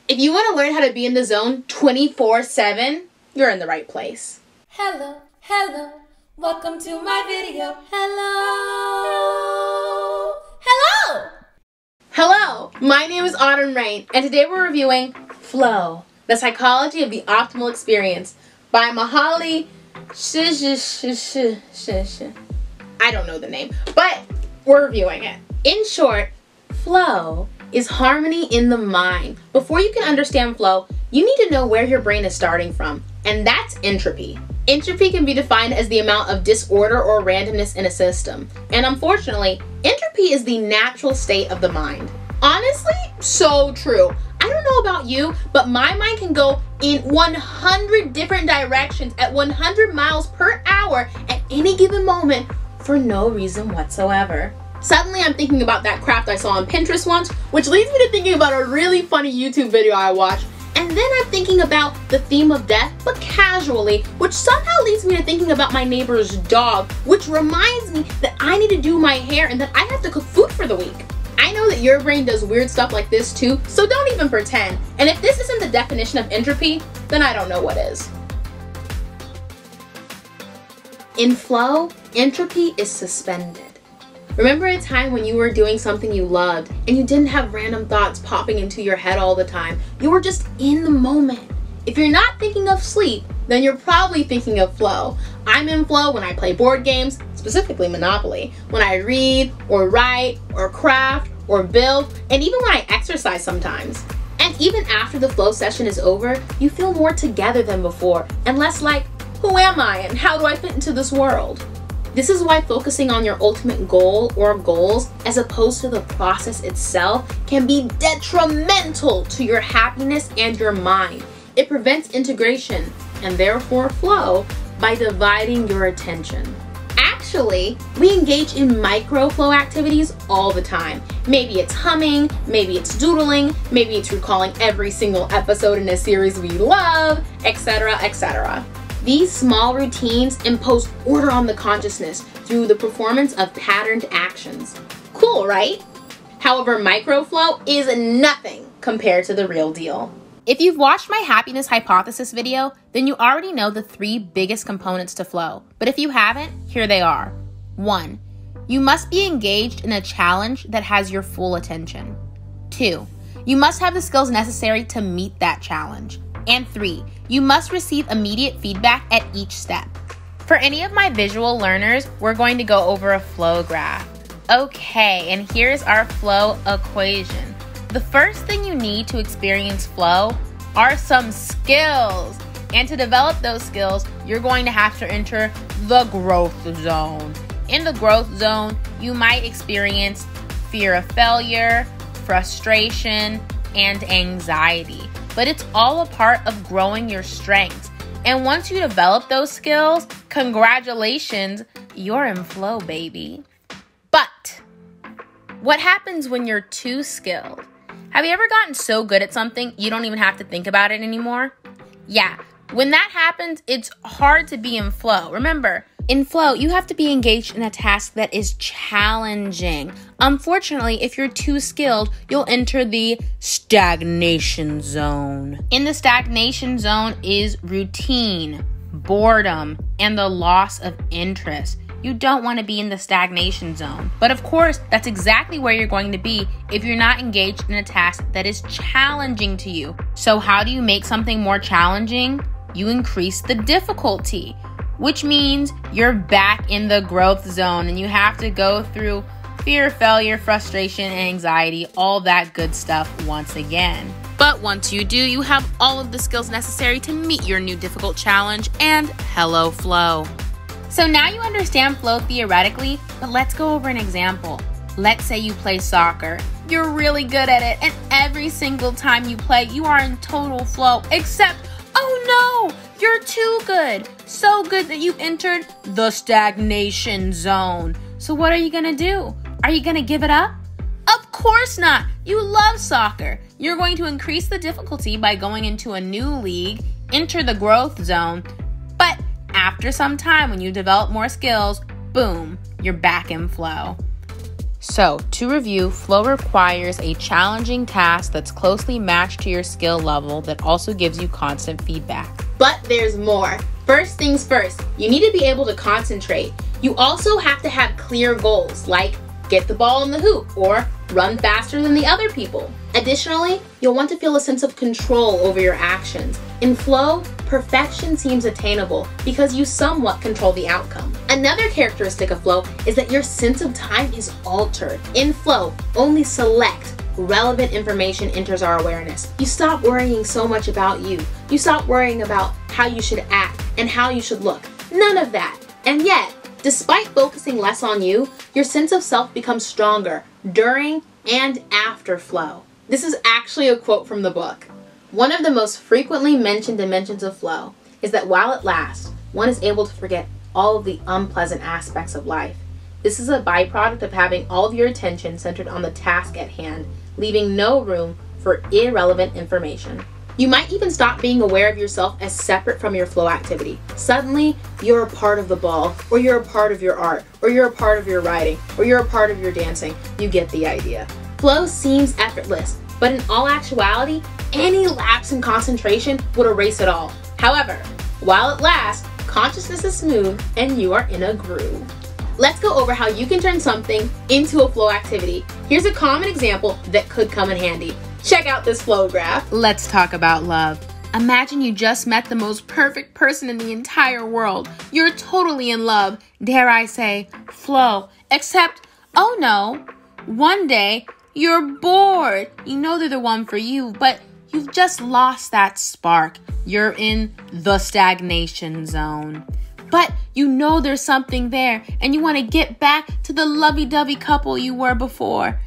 If you want to learn how to be in the zone 24/7, you're in the right place. Hello, hello, welcome to my video. Hello, hello. Hello, my name is Autumn Rain, and today we're reviewing Flow, The Psychology of the Optimal Experience by Mihaly Csikszentmihalyi. I don't know the name, but we're reviewing it. In short, flow is harmony in the mind. Before you can understand flow, you need to know where your brain is starting from, and that's entropy. Entropy can be defined as the amount of disorder or randomness in a system, and unfortunately, entropy is the natural state of the mind. Honestly, so true. I don't know about you, but my mind can go in 100 different directions at 100 miles per hour at any given moment for no reason whatsoever. Suddenly I'm thinking about that crap I saw on Pinterest once, which leads me to thinking about a really funny YouTube video I watched. And then I'm thinking about the theme of death, but casually, which somehow leads me to thinking about my neighbor's dog, which reminds me that I need to do my hair and that I have to cook food for the week. I know that your brain does weird stuff like this too, so don't even pretend. And if this isn't the definition of entropy, then I don't know what is. In flow, entropy is suspended. Remember a time when you were doing something you loved and you didn't have random thoughts popping into your head all the time. You were just in the moment. If you're not thinking of sleep, then you're probably thinking of flow. I'm in flow when I play board games, specifically Monopoly, when I read or write or craft or build, and even when I exercise sometimes. And even after the flow session is over, you feel more together than before and less like, who am I and how do I fit into this world? This is why focusing on your ultimate goal or goals as opposed to the process itself can be detrimental to your happiness and your mind. It prevents integration and therefore flow by dividing your attention. Actually, we engage in micro flow activities all the time. Maybe it's humming, maybe it's doodling, maybe it's recalling every single episode in a series we love, etc., etc. These small routines impose order on the consciousness through the performance of patterned actions. Cool, right? However, microflow is nothing compared to the real deal. If you've watched my happiness hypothesis video, then you already know the 3 biggest components to flow. But if you haven't, here they are. 1. You must be engaged in a challenge that has your full attention. 2. You must have the skills necessary to meet that challenge. And 3, you must receive immediate feedback at each step. For any of my visual learners, we're going to go over a flow graph. Okay, and here's our flow equation. The first thing you need to experience flow are some skills. And to develop those skills, you're going to have to enter the growth zone. In the growth zone, you might experience fear of failure, frustration, and anxiety. But it's all a part of growing your strengths. And once you develop those skills, congratulations, you're in flow, baby. But what happens when you're too skilled? Have you ever gotten so good at something you don't even have to think about it anymore? Yeah, when that happens, it's hard to be in flow. Remember, in flow, you have to be engaged in a task that is challenging. Unfortunately, if you're too skilled, you'll enter the stagnation zone. In the stagnation zone is routine, boredom, and the loss of interest. You don't want to be in the stagnation zone. But of course, that's exactly where you're going to be if you're not engaged in a task that is challenging to you. So how do you make something more challenging? You increase the difficulty, which means you're back in the growth zone and you have to go through fear, failure, frustration, and anxiety, all that good stuff once again. But once you do, you have all of the skills necessary to meet your new difficult challenge, and hello, flow. So now you understand flow theoretically, but let's go over an example. Let's say you play soccer. You're really good at it, and every single time you play, you are in total flow, except, oh no, you're too good. So good that you've entered the stagnation zone. So what are you gonna do? Are you gonna give it up? Of course not. You love soccer. You're going to increase the difficulty by going into a new league, enter the growth zone, but after some time when you develop more skills, boom, you're back in flow. So, to review, flow requires a challenging task that's closely matched to your skill level that also gives you constant feedback. But there's more. First things first, you need to be able to concentrate. You also have to have clear goals, like get the ball in the hoop or run faster than the other people. Additionally, you'll want to feel a sense of control over your actions. In flow, perfection seems attainable because you somewhat control the outcome. Another characteristic of flow is that your sense of time is altered. In flow, only select relevant information enters our awareness. You stop worrying so much about you. You stop worrying about how you should act and how you should look. None of that. And yet, despite focusing less on you, your sense of self becomes stronger during and after flow. This is actually a quote from the book. One of the most frequently mentioned dimensions of flow is that while it lasts, one is able to forget all of the unpleasant aspects of life. This is a byproduct of having all of your attention centered on the task at hand, leaving no room for irrelevant information. You might even stop being aware of yourself as separate from your flow activity. Suddenly, you're a part of the ball, or you're a part of your art, or you're a part of your writing, or you're a part of your dancing. You get the idea. Flow seems effortless, but in all actuality, any lapse in concentration would erase it all. However, while it lasts, consciousness is smooth and you are in a groove. Let's go over how you can turn something into a flow activity. Here's a common example that could come in handy. Check out this flow graph. Let's talk about love. Imagine you just met the most perfect person in the entire world. You're totally in love. Dare I say, flow. Except, oh no, one day you're bored. You know they're the one for you, but you've just lost that spark. You're in the stagnation zone. But you know there's something there and you want to get back to the lovey-dovey couple you were before.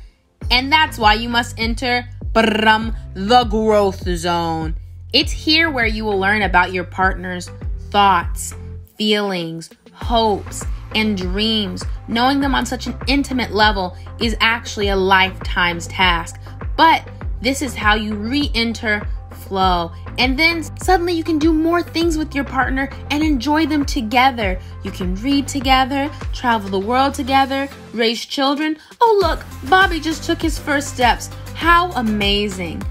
And that's why you must enter the growth zone. It's here where you will learn about your partner's thoughts, feelings, hopes, and dreams. Knowing them on such an intimate level is actually a lifetime's task. But this is how you re-enter flow. And then suddenly you can do more things with your partner and enjoy them together. You can read together, travel the world together, raise children. Oh look, Bobby just took his first steps. How amazing.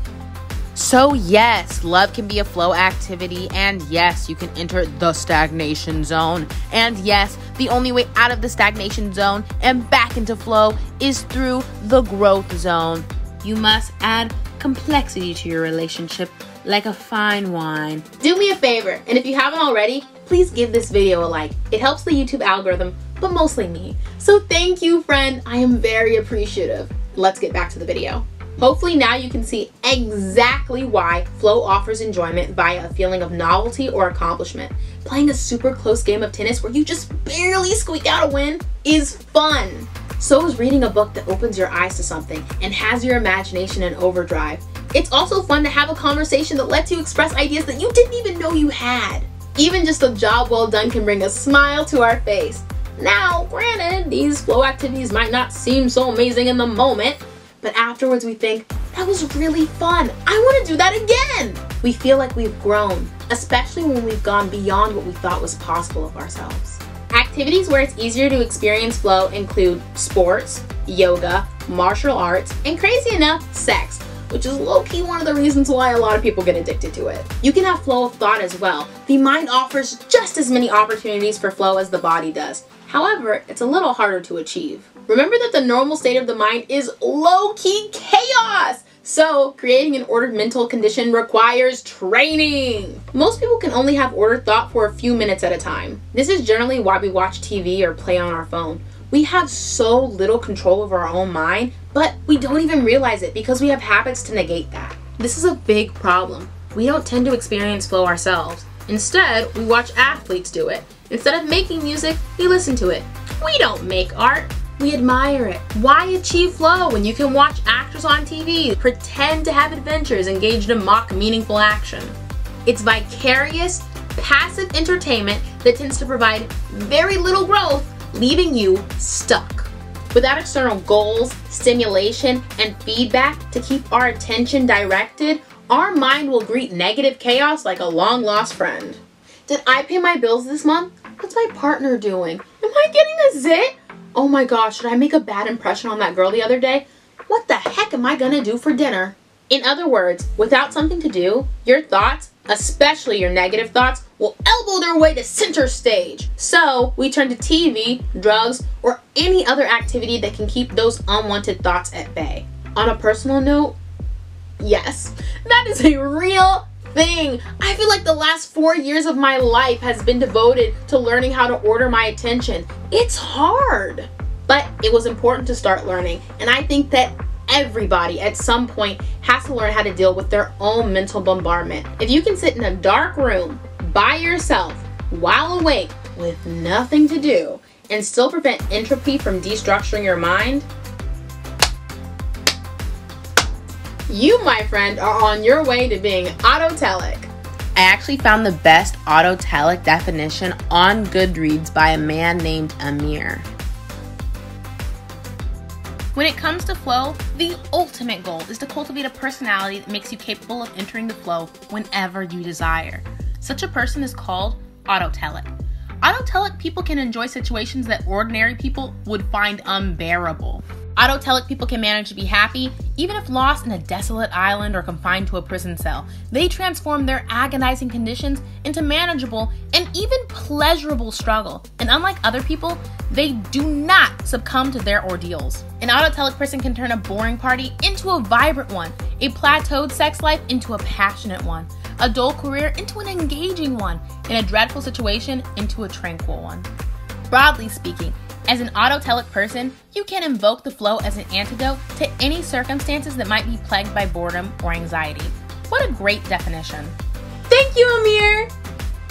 So yes, love can be a flow activity, and yes, you can enter the stagnation zone. And yes, the only way out of the stagnation zone and back into flow is through the growth zone. You must add complexity to your relationship like a fine wine. Do me a favor, and if you haven't already, please give this video a like. It helps the YouTube algorithm, but mostly me. So thank you, friend. I am very appreciative. Let's get back to the video. Hopefully now you can see exactly why flow offers enjoyment via a feeling of novelty or accomplishment. Playing a super close game of tennis where you just barely squeak out a win is fun. So is reading a book that opens your eyes to something and has your imagination in overdrive. It's also fun to have a conversation that lets you express ideas that you didn't even know you had. Even just a job well done can bring a smile to our face. Now, granted, these flow activities might not seem so amazing in the moment, but afterwards we think, that was really fun. I want to do that again. We feel like we've grown, especially when we've gone beyond what we thought was possible of ourselves. Activities where it's easier to experience flow include sports, yoga, martial arts, and crazy enough, sex, which is low-key one of the reasons why a lot of people get addicted to it. You can have flow of thought as well. The mind offers just as many opportunities for flow as the body does. However, it's a little harder to achieve. Remember that the normal state of the mind is low-key chaos! So, creating an ordered mental condition requires training. Most people can only have ordered thought for a few minutes at a time. This is generally why we watch TV or play on our phone. We have so little control over our own mind, but we don't even realize it because we have habits to negate that. This is a big problem. We don't tend to experience flow ourselves. Instead, we watch athletes do it. Instead of making music, we listen to it. We don't make art. We admire it. Why achieve flow when you can watch actors on TV pretend to have adventures engaged in mock meaningful action? It's vicarious, passive entertainment that tends to provide very little growth, leaving you stuck. Without external goals, stimulation, and feedback to keep our attention directed, our mind will greet negative chaos like a long-lost friend. Did I pay my bills this month? What's my partner doing? Am I getting a zit? oh my gosh, did I make a bad impression on that girl the other day? What the heck am I gonna do for dinner? In other words, without something to do, your thoughts, especially your negative thoughts, will elbow their way to center stage. So we turn to TV, drugs, or any other activity that can keep those unwanted thoughts at bay. On a personal note, yes, that is a real thing. I feel like the last 4 years of my life has been devoted to learning how to order my attention. It's hard, but it was important to start learning, and I think that everybody at some point has to learn how to deal with their own mental bombardment. If you can sit in a dark room by yourself while awake with nothing to do and still prevent entropy from destructuring your mind, you, my friend, are on your way to being autotelic. I actually found the best autotelic definition on Goodreads by a man named Amir. When it comes to flow, the ultimate goal is to cultivate a personality that makes you capable of entering the flow whenever you desire. Such a person is called autotelic. Autotelic people can enjoy situations that ordinary people would find unbearable. Autotelic people can manage to be happy, even if lost in a desolate island or confined to a prison cell. They transform their agonizing conditions into manageable and even pleasurable struggle. And unlike other people, they do not succumb to their ordeals. An autotelic person can turn a boring party into a vibrant one, a plateaued sex life into a passionate one, a dull career into an engaging one, and a dreadful situation into a tranquil one. Broadly speaking, as an autotelic person, you can invoke the flow as an antidote to any circumstances that might be plagued by boredom or anxiety. What a great definition. Thank you, Amir!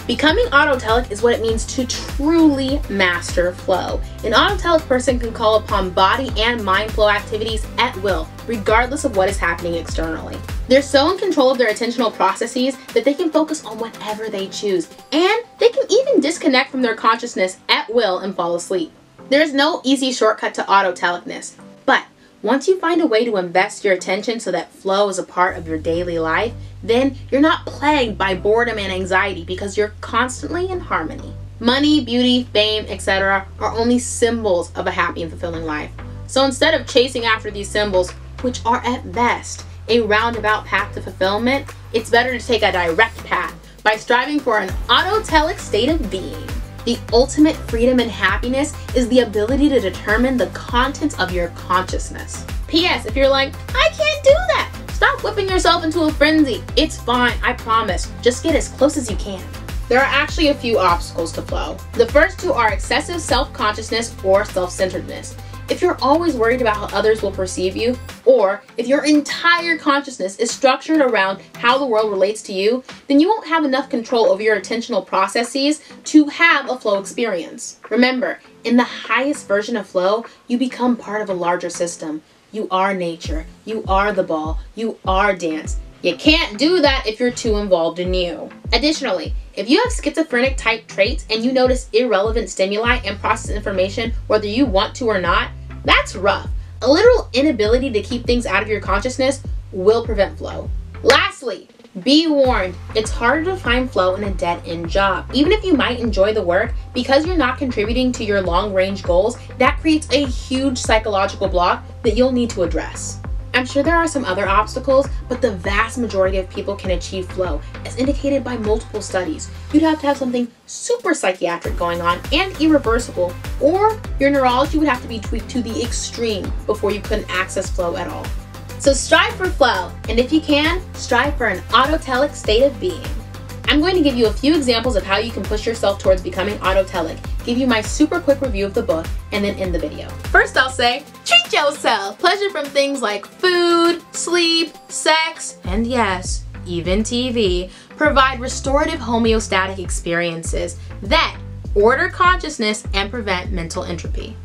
Becoming autotelic is what it means to truly master flow. An autotelic person can call upon body and mind flow activities at will, regardless of what is happening externally. They're so in control of their attentional processes that they can focus on whatever they choose, and they can even disconnect from their consciousness at will and fall asleep. There's no easy shortcut to autotelicness, but once you find a way to invest your attention so that flow is a part of your daily life, then you're not plagued by boredom and anxiety because you're constantly in harmony. Money, beauty, fame, etc. are only symbols of a happy and fulfilling life. So instead of chasing after these symbols, which are at best a roundabout path to fulfillment, it's better to take a direct path by striving for an autotelic state of being. The ultimate freedom and happiness is the ability to determine the contents of your consciousness. P.S. If you're like, I can't do that, stop whipping yourself into a frenzy. It's fine, I promise. Just get as close as you can. There are actually a few obstacles to flow. The first two are excessive self-consciousness or self-centeredness. If you're always worried about how others will perceive you, or if your entire consciousness is structured around how the world relates to you, then you won't have enough control over your attentional processes to have a flow experience. Remember, in the highest version of flow, you become part of a larger system. You are nature, you are the ball, you are dance. You can't do that if you're too involved in you. Additionally, if you have schizophrenic type traits and you notice irrelevant stimuli and process information whether you want to or not, that's rough. A literal inability to keep things out of your consciousness will prevent flow. Lastly, be warned, it's harder to find flow in a dead-end job. Even if you might enjoy the work, because you're not contributing to your long-range goals, that creates a huge psychological block that you'll need to address. I'm sure there are some other obstacles, but the vast majority of people can achieve flow, as indicated by multiple studies. You'd have to have something super psychiatric going on and irreversible, or your neurology would have to be tweaked to the extreme before you couldn't access flow at all. So strive for flow, and if you can, strive for an autotelic state of being. I'm going to give you a few examples of how you can push yourself towards becoming autotelic, give you my super quick review of the book, and then end the video. First, I'll say, treat yourself. Pleasure from things like food, sleep, sex, and yes, even TV, provide restorative homeostatic experiences that order consciousness and prevent mental entropy.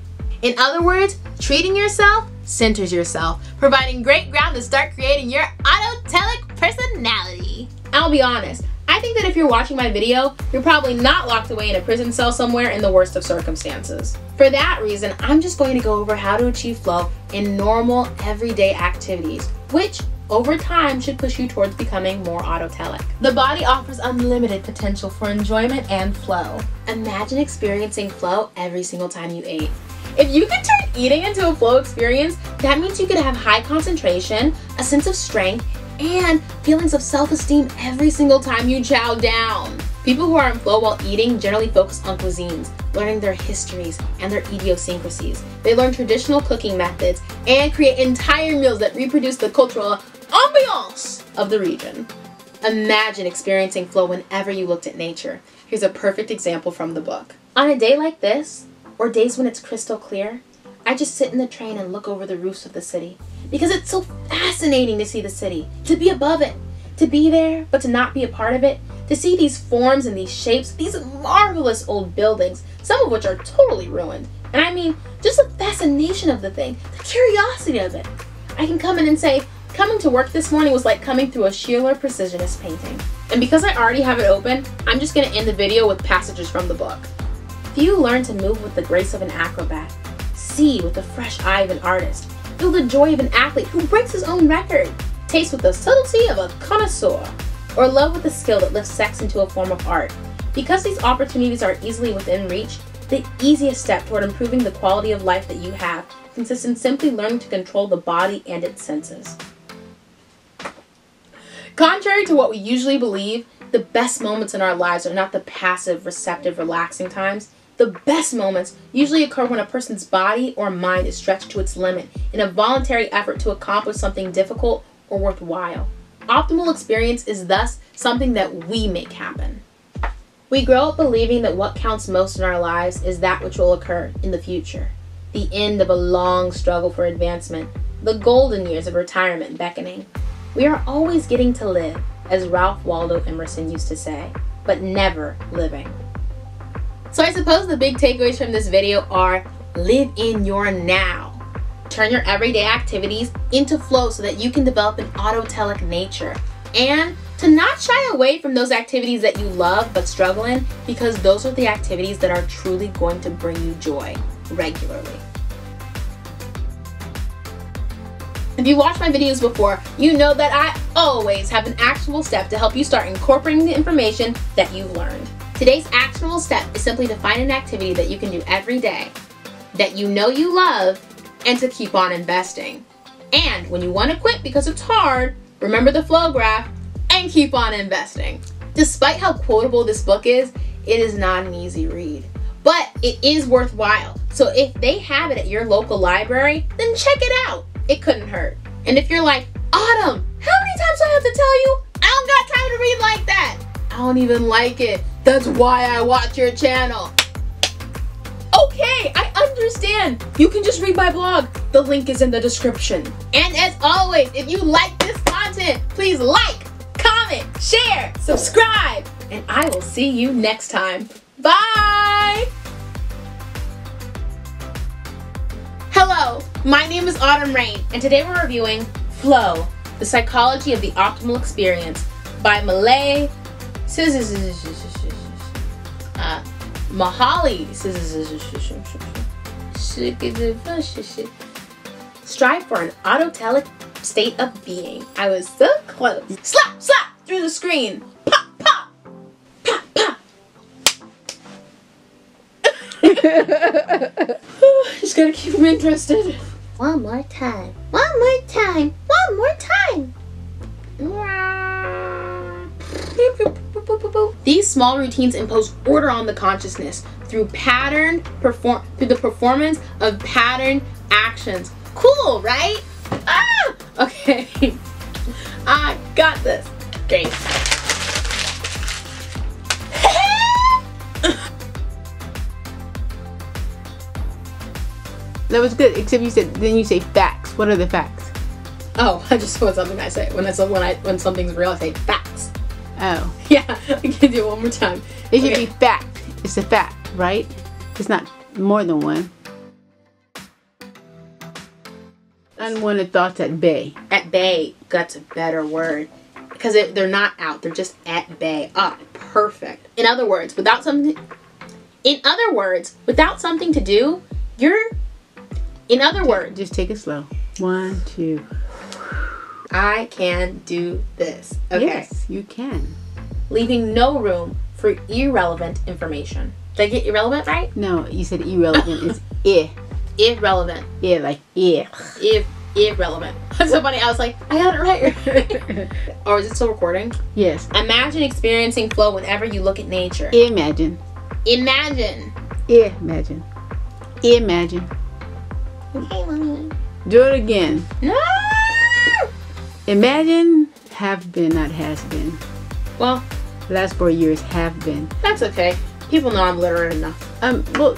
In other words, treating yourself centers yourself, providing great ground to start creating your autotelic personality. I'll be honest, I think that if you're watching my video, you're probably not locked away in a prison cell somewhere in the worst of circumstances. For that reason, I'm just going to go over how to achieve flow in normal, everyday activities, which over time should push you towards becoming more autotelic. The body offers unlimited potential for enjoyment and flow. Imagine experiencing flow every single time you ate. If you can turn eating into a flow experience, that means you can have high concentration, a sense of strength, and feelings of self-esteem every single time you chow down. People who are in flow while eating generally focus on cuisines, learning their histories and their idiosyncrasies. They learn traditional cooking methods and create entire meals that reproduce the cultural ambiance of the region. Imagine experiencing flow whenever you looked at nature. Here's a perfect example from the book. On a day like this, or days when it's crystal clear, I just sit in the train and look over the roofs of the city. Because it's so fascinating to see the city, to be above it, to be there, but to not be a part of it, to see these forms and these shapes, these marvelous old buildings, some of which are totally ruined. And I mean, just the fascination of the thing, the curiosity of it. I can come in and say, coming to work this morning was like coming through a Shearer Precisionist painting. And because I already have it open, I'm just going to end the video with passages from the book. Few learn to move with the grace of an acrobat, see with the fresh eye of an artist, feel the joy of an athlete who breaks his own record, taste with the subtlety of a connoisseur, or love with the skill that lifts sex into a form of art. Because these opportunities are easily within reach, the easiest step toward improving the quality of life that you have consists in simply learning to control the body and its senses. Contrary to what we usually believe, the best moments in our lives are not the passive, receptive, relaxing times. The best moments usually occur when a person's body or mind is stretched to its limit in a voluntary effort to accomplish something difficult or worthwhile. Optimal experience is thus something that we make happen. We grow up believing that what counts most in our lives is that which will occur in the future. The end of a long struggle for advancement, the golden years of retirement beckoning. We are always getting to live, as Ralph Waldo Emerson used to say, but never living. So I suppose the big takeaways from this video are: live in your now. Turn your everyday activities into flow so that you can develop an autotelic nature. And to not shy away from those activities that you love but struggle in, because those are the activities that are truly going to bring you joy regularly. If you watched my videos before, you know that I always have an actionable step to help you start incorporating the information that you've learned. Today's actionable step is simply to find an activity that you can do every day, that you know you love, and to keep on investing. And when you want to quit because it's hard, remember the flow graph and keep on investing. Despite how quotable this book is, it is not an easy read, but it is worthwhile. So if they have it at your local library, then check it out. It couldn't hurt. And if you're like, Autumn, how many times do I have to tell you? I don't got time to read like that. I don't even like it. That's why I watch your channel. Okay, I understand. You can just read my blog. The link is in the description. And as always, if you like this content, please like, comment, share, subscribe, and I will see you next time. Bye! Hello, my name is Autumn Rain, and today we're reviewing Flow, The Psychology of the Optimal Experience by Mihaly Strive for an autotelic state of being. I was so close. Slap, slap through the screen. Pop, pop, pop, pop. Just gotta keep them interested. One more time. One more time. One more time. These small routines impose order on the consciousness through the performance of patterned actions. Cool, right? Ah! Okay. I got this. Great. That was good, except then you say facts. What are the facts? Oh, I just want something I say. When something's real, I say facts. Oh. Yeah, I can do it one more time. It should be fact. It's a fact, right? It's not more than one. Unwanted thoughts at bay. At bay, that's a better word. Because they're not out, they're just at bay. Ah, perfect. In other words, without something to do, Just take it slow. 1, 2. I can do this. Okay. Yes, you can. Leaving no room for irrelevant information. Did I get irrelevant right? No, you said irrelevant is Irrelevant. Yeah, like, yeah. Irrelevant. That's so funny. I was like, I got it right. Or is it still recording? Yes. Imagine experiencing flow whenever you look at nature. Imagine. Imagine. Imagine. Imagine. Okay, mommy. Do it again. No! Imagine have been, not has been. Well, The last 4 years have been. that's okay. People know I'm literate enough. Well,